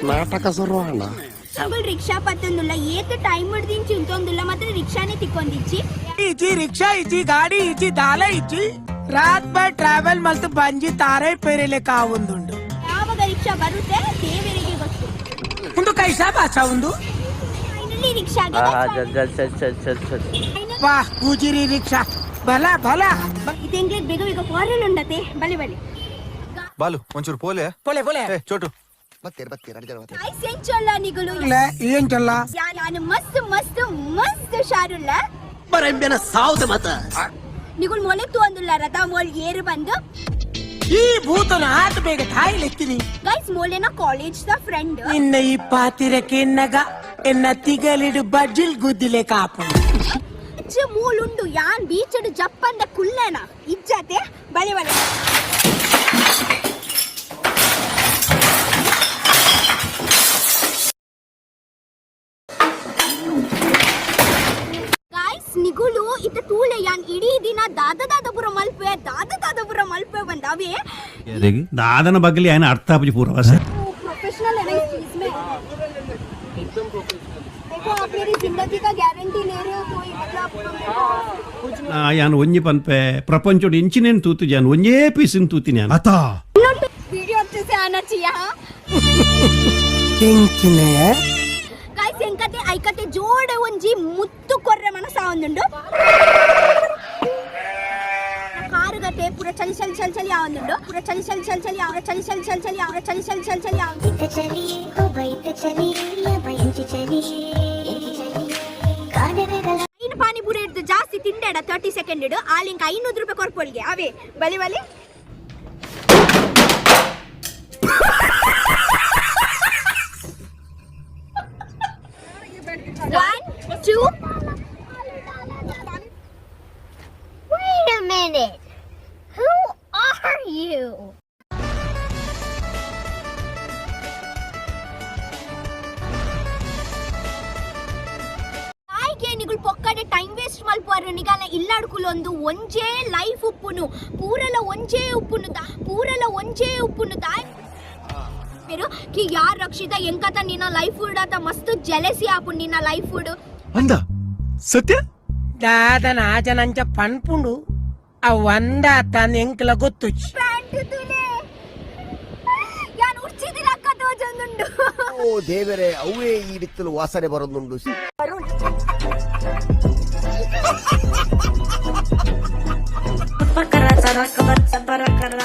ನಾಟಕ ಶುರುವಾಣ uncle rickshaw ಪತ್ತೊಂದುಲ್ಲ ಏತ time ಹಿಡ್ದಿಂಚಿ ಇಂತೊಂದುಲ್ಲ ಮಾತ್ರ ರಿಕ್ಷಾನೇ ತಿಕ್ಕೊಂದಿಚ್ಚಿ ಇಚ್ಚಿ ರಿಕ್ಷಾ ಇಚ್ಚಿ ಗಾಡಿ ಇಚ್ಚಿ ದಾಲ ಇಚ್ಚಿ ರಾತ್ ಬೈ ಟ್ರಾವೆಲ್ ಮಲ್ತು ಬಂಜಿ ತಾರೈ ಪೇರೆಲೆ ಕಾವುಂದುಂಡು ಯಾವಾಗ ರಿಕ್ಷಾ ಬರುತ್ತೆ ದೇವರಿಗೆ ಗೊತ್ತು ಒಂದು ಕೈಸಾ ಬಾಚಾ ಒಂದು ಫೈನಲಿ ರಿಕ್ಷಾಗೆ ವಾ ಗುಜಿರಿ ರಿಕ್ಷಾ ಬಲ ಬಲ ಇದೆಂಗ್ಲೆ ಬೇಗ ಬೇಗ ಫಾರೆನ್ ಉಂಡತೆ ಬಲೆ ಬಲೆ ಬಾಲು ಒಂಚೂರು ಪೋಲೆ ಪೋಲೆ ಪೋಲೆ ಚೋಟು ಐ ಸೆಂಚಲ್ಲ ನಿಗುಲು ಏನ್ ಚಲ್ಲ ನಾನು ಮಸ್ತ್ ಮಸ್ತ್ ಮಸ್ತ್ ಶಾರುಲ್ಲ ಬರಂಬೆನ ಸಾವುದ ಮತ ನಿಗುಲ್ ಮೊಲೆ ತೋಂದುಲ್ಲ ರಥ ಮೊಲ್ ಏರು ಬಂದು ಈ ಭೂತನ ಆತ ಬೇಗ ತಾಯಿಲೆತ್ತೀನಿ ಗೈಸ್ ಮೊಲೆನ ಕಾಲೇಜ್ ದ ಫ್ರೆಂಡ್ ನಿನ್ನ ಈ ಪಾತಿರಕ್ಕೆ ಎನ್ನಗ ಎನ್ನ ತಿಗಲಿಡು ಬಜ್ಜಿಲ್ ಗುದ್ದಿಲೆ ಕಾಪು ಮೂಲುಂಡು ಯಾನ್ ಬೀಚಡು ಜಪ್ಪಂದ ಕುಲ್ಲೆನ ಇಜ್ಜತೆ ಬಲೆ ಬಲೆ ನಿಗುಲು ಇತ್ತ ತೂಳೆ ಯಾನ್ ಇಡೀ ದಿನ ದಾದಪುರ ಮಲ್ಪೆ ಬಂದಾವೆ दादन बगली आयन अर्थ आपजी पूरा बस प्रोफेशनल है इस चीज में एकदम प्रोफेशनल देखो आप मेरी जिंदगी का गारंटी ले रहे हो कोई मतलब यान ಒಂಜಿ ಪನ್ಪೆ ಪ್ರಪಂಚದ ಇಂಚಿನೇನ್ ತೂತು ಜಾನ್ ಒಂಜೇ ಪೀಸಿನ ತೂತಿನಿ ಯಾನ್ ಅತಾ वीडियो अच्छे से आना चाहिए हां ಎಂಕಿನೆ गाइस ಎಂಕತೆ ಐಕತೆ ಜೋಡೆ ಒಂಜಿ ಮುತ್ತು ಕೊರ್ರೆ ಮನಸ ಆವಂದುಂಡು ಕಾರುಗತೆ ಪೂರ ಚಲಿ ಚಲಿ ಚಲಿ ಚಲಿ ಆವಂದುಂಡು ಪೂರ ಚಲಿ ಚಲಿ ಚಲಿ ಚಲಿ ಆವ ಚಲಿ ಚಲಿ ಚಲಿ ಚಲಿ ಆವ ಚಲಿ ಚಲಿ ಚಲಿ ಚಲಿ ಆವ ಇತ್ತ ಚಲಿ ಓ ಬೈತ ಚಲಿ ಯಾ ಬೈಂಚಿ ಚಲಿ ಕಾಡೆರೆಗಳ ಐನ ಪಾನಿಪುರಿ ಇಡ್ದು ಜಾಸ್ತಿ ತಿಂಡೆಡ 30 ಸೆಕೆಂಡ್ ಇಡು ಆಲಿಂಕ 500 ರೂಪಾಯಿ ಕೊರ್ಪೊಳ್ಗೆ ಅವೇ ಬಲಿ ಬಲಿ 1 2 Wait a minute. Who are you? ನಿಗುಲ್ ಪೊಕ್ಕಡೆ ಟೈಮ್ ವೇಸ್ಟ್ ಮಲ್ಪುವರು ನಿಗಾಲ ಇಲ್ಲಾಡ್ಕುಲೊಂದು ಒಂಜೇ ಲೈಫ್ ಉಪ್ಪುನು ಪೂರಲ ಒಂಜೇ ಉಪ್ಪುನು ತಾಯ್ మీరు కి యార్ రక్షిత ఎంకత నిన్న లైఫ్ ఫుడ్ అత మస్తు జెలసీ ఆపు నిన్న లైఫ్ ఫుడ్ ಅಂದ ಸತ್ಯ ದಾದನ ಆಜನಂಚ ಪನ್ಪುಂಡು ಆ ಒಂದ ತನ್ನ ಎಂಕಲ ಗೊತ್ತುಚ್ಚಿ ಪ್ಯಾಂಟ್ ತುಲೆ ಯಾನ್ ಉರ್ಚಿದಿ ಲಕ್ಕ ತೋಜಂದುಂಡು ಓ ದೇವರೇ ಅವೇ ಈ ಬಿತ್ತಲು ವಾಸನೆ ಬರೋದುಂಡು Para